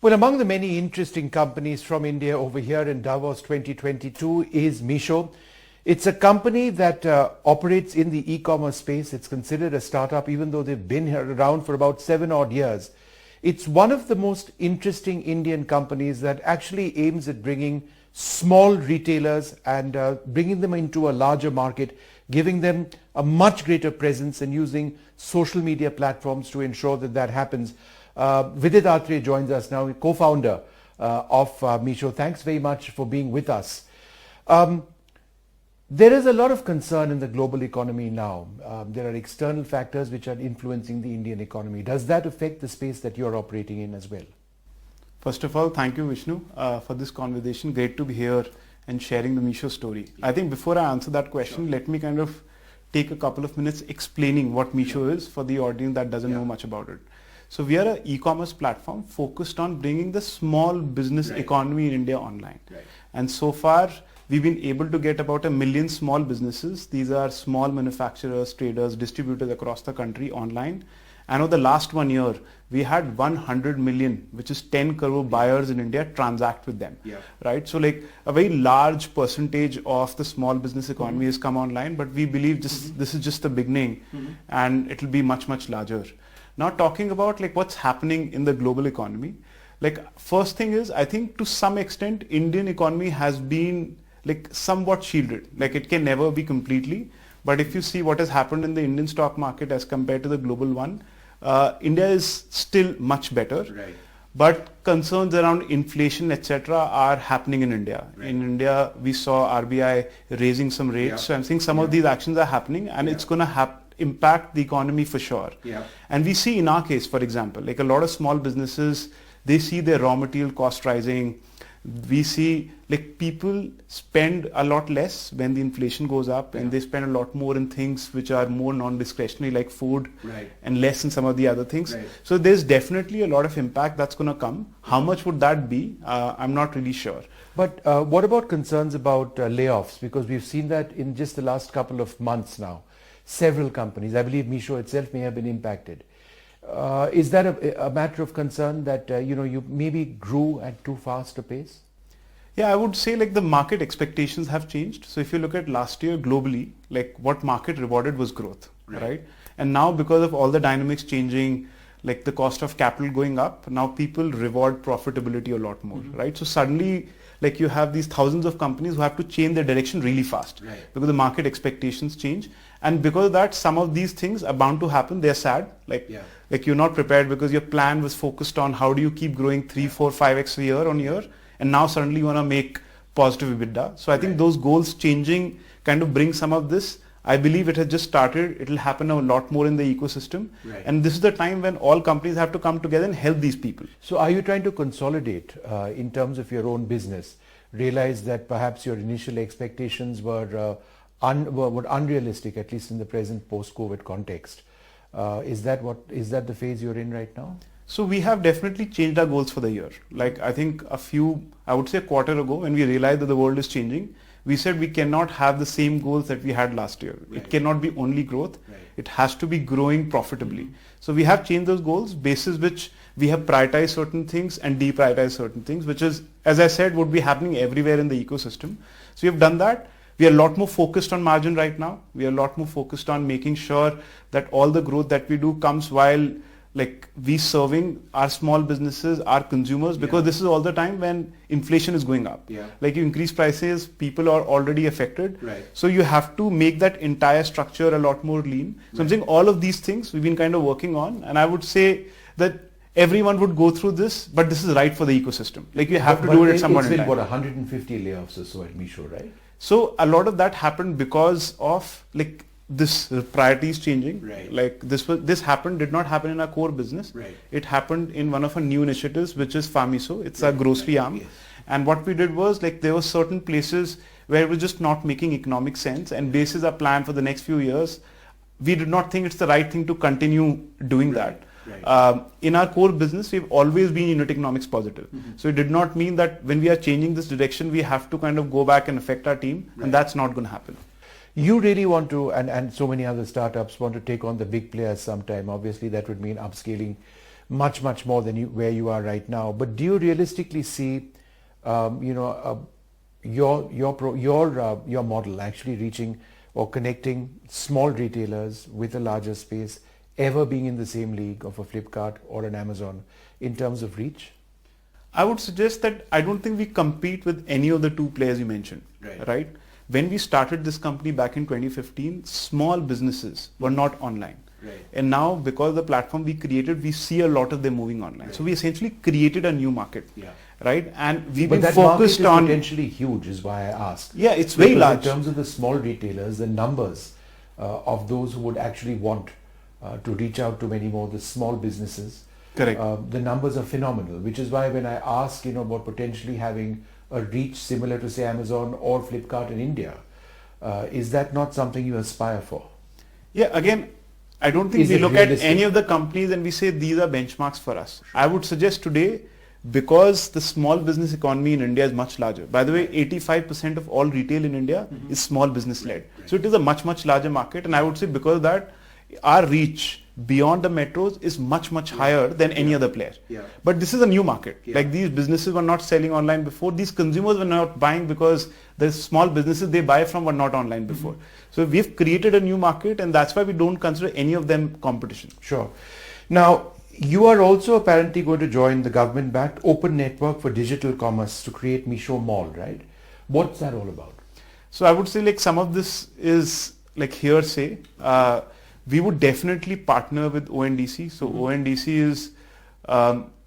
Well, among the many interesting companies from India over here in Davos 2022 is Meesho. It's a company that operates in the e-commerce space. It's considered a startup even though they've been here around for about 7 odd years. It's one of the most interesting Indian companies that actually aims at bringing small retailers and bringing them into a larger market, giving them a much greater presence and using social media platforms to ensure that that happens. Vidit Aatrey joins us now, co-founder of Meesho. Thanks very much for being with us. There is a lot of concern in the global economy now. There are external factors which are influencing the Indian economy. Does that affect the space that you're operating in as well? First of all, thank you, Vishnu, for this conversation. Great to be here and sharing the Meesho story. I think before I answer that question, let me kind of take a couple of minutes explaining what Meesho is for the audience that doesn't know much about it. So we are an e-commerce platform focused on bringing the small business economy in India online. And so far, we've been able to get about 1 million small businesses. These are small manufacturers, traders, distributors across the country online. And over the last 1 year, we had 100 million, which is 10 crore buyers in India transact with them, right? So like a very large percentage of the small business economy has come online, but we believe this is just the beginning and it will be much, much larger. Now talking about like what's happening in the global economy, like first thing is, I think to some extent, Indian economy has been like somewhat shielded. Like it can never be completely, but if you see what has happened in the Indian stock market as compared to the global one, India is still much better. But concerns around inflation, etc., are happening in India. In India, we saw RBI raising some rates. So I'm saying some of these actions are happening, and it's going to impact the economy for sure. And we see in our case, for example, like a lot of small businesses, they see their raw material cost rising. We see like people spend a lot less when the inflation goes up, and they spend a lot more in things which are more non-discretionary like food and less in some of the other things. So there's definitely a lot of impact that's going to come. How much would that be? I'm not really sure. But what about concerns about layoffs? Because we've seen that in just the last couple of months now. Several companies, I believe Meesho itself may have been impacted. Is that a matter of concern that you maybe grew at too fast a pace? Yeah, I would say like the market expectations have changed. So if you look at last year globally, like what market rewarded was growth, right? And now because of all the dynamics changing, like the cost of capital going up, now people reward profitability a lot more, right? So suddenly like you have these thousands of companies who have to change their direction really fast because the market expectations change. And because of that, some of these things are bound to happen. They're sad. Like you're not prepared because your plan was focused on how do you keep growing 3, 4, 5x year on year. And now suddenly you want to make positive EBITDA. So I think those goals changing kind of bring some of this. I believe it has just started. It will happen a lot more in the ecosystem. And this is the time when all companies have to come together and help these people. So are you trying to consolidate in terms of your own business? Realize that perhaps your initial expectations were unrealistic, at least in the present post-COVID context. Is that the phase you're in right now? So we have definitely changed our goals for the year. Like I think I would say a quarter ago, when we realized that the world is changing, we said we cannot have the same goals that we had last year. It cannot be only growth. It has to be growing profitably. So we have changed those goals, basis which we have prioritized certain things and deprioritized certain things, which is, as I said, would be happening everywhere in the ecosystem. So we have done that. We are a lot more focused on margin right now. We are a lot more focused on making sure that all the growth that we do comes while like we serving our small businesses, our consumers, because this is all the time when inflation is going up. Like you increase prices, people are already affected. So you have to make that entire structure a lot more lean. So I'm saying all of these things we've been kind of working on, and I would say that everyone would go through this, but this is right for the ecosystem. Like you have to do it at some point in time. What, 150 layoffs or so at Meesho, right? So a lot of that happened because of like this priorities changing. Like this did not happen in our core business. It happened in one of our new initiatives, which is Meesho. It's a grocery arm. And what we did was like there were certain places where it was just not making economic sense, and basis our plan for the next few years, we did not think it's the right thing to continue doing that. In our core business, we've always been unit economics positive. So it did not mean that when we are changing this direction, we have to kind of go back and affect our team, and that's not going to happen. You really want to, and so many other startups want to take on the big players sometime. Obviously, that would mean upscaling much more than where you are right now. But do you realistically see, your model actually reaching or connecting small retailers with a larger space ever being in the same league of a Flipkart or an Amazon in terms of reach? I would suggest that I don't think we compete with any of the two players you mentioned, right? When we started this company back in 2015, small businesses were not online. Right. And now, because of the platform we created, we see a lot of them moving online. Right. So we essentially created a new market, right? And we've been focused on... potentially huge is why I asked. Yeah, it's very large. In terms of the small retailers, the numbers of those who would actually want to reach out to many more, the small businesses, correct. The numbers are phenomenal, which is why when I ask, about potentially having a reach similar to say Amazon or Flipkart in India, is that not something you aspire for? Yeah, again, I don't think we look at any of the companies and we say these are benchmarks for us. I would suggest today, because the small business economy in India is much larger. By the way, 85% of all retail in India is small business led. So it is a much larger market, and I would say because of that, our reach beyond the metros is much higher than any other player. But this is a new market. Like, these businesses were not selling online before. These consumers were not buying because the small businesses they buy from were not online before. So we've created a new market, and that's why we don't consider any of them competition. Sure. Now, you are also apparently going to join the government-backed Open Network for Digital Commerce to create Meesho Mall, right? What's that all about? So I would say, like, some of this is like hearsay. We would definitely partner with ONDC. So ONDC is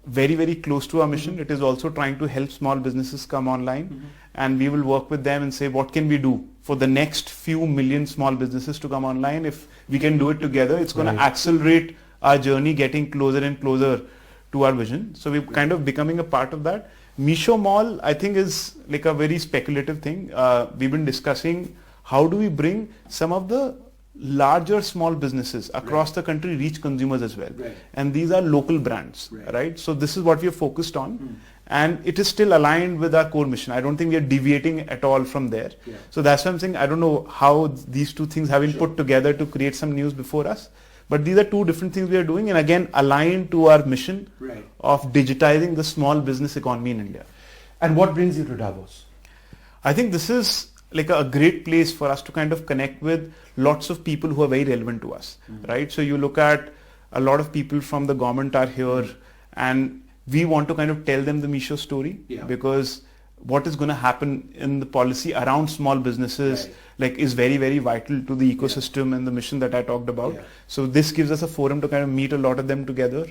very close to our mission. It is also trying to help small businesses come online, and we will work with them and say, what can we do for the next few million small businesses to come online? If we can do it together, it's going to accelerate our journey, getting closer and closer to our vision. So we're kind of becoming a part of that. Meesho Mall, I think, is like a very speculative thing. We've been discussing how do we bring some of the larger small businesses across the country reach consumers as well. And these are local brands, right? So this is what we are focused on. And it is still aligned with our core mission. I don't think we are deviating at all from there. So that's why I'm saying I don't know how these two things have been put together to create some news before us. But these are two different things we are doing, and again aligned to our mission of digitizing the small business economy in India. And what brings you to Davos? I think this is like a great place for us to kind of connect with lots of people who are very relevant to us, right? So you look at a lot of people from the government are here, and we want to kind of tell them the Meesho story, because what is going to happen in the policy around small businesses like is very vital to the ecosystem and the mission that I talked about. So this gives us a forum to kind of meet a lot of them together.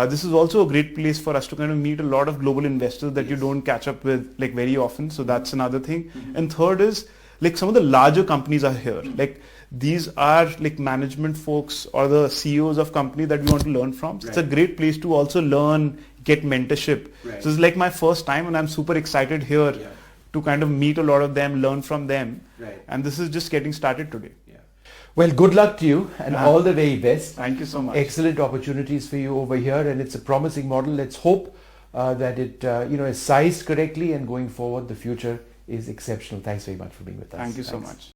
This is also a great place for us to kind of meet a lot of global investors that you don't catch up with like very often. So that's another thing. And third is like some of the larger companies are here. Like these are like management folks or the CEOs of companies that we want to learn from. So it's a great place to also learn, get mentorship. So it's like my first time, and I'm super excited here to kind of meet a lot of them, learn from them. And this is just getting started today. Well, good luck to you and all the very best. Thank you so much. Excellent opportunities for you over here, and it's a promising model. Let's hope that it is sized correctly, and going forward the future is exceptional. Thanks very much for being with us. Thank you so much.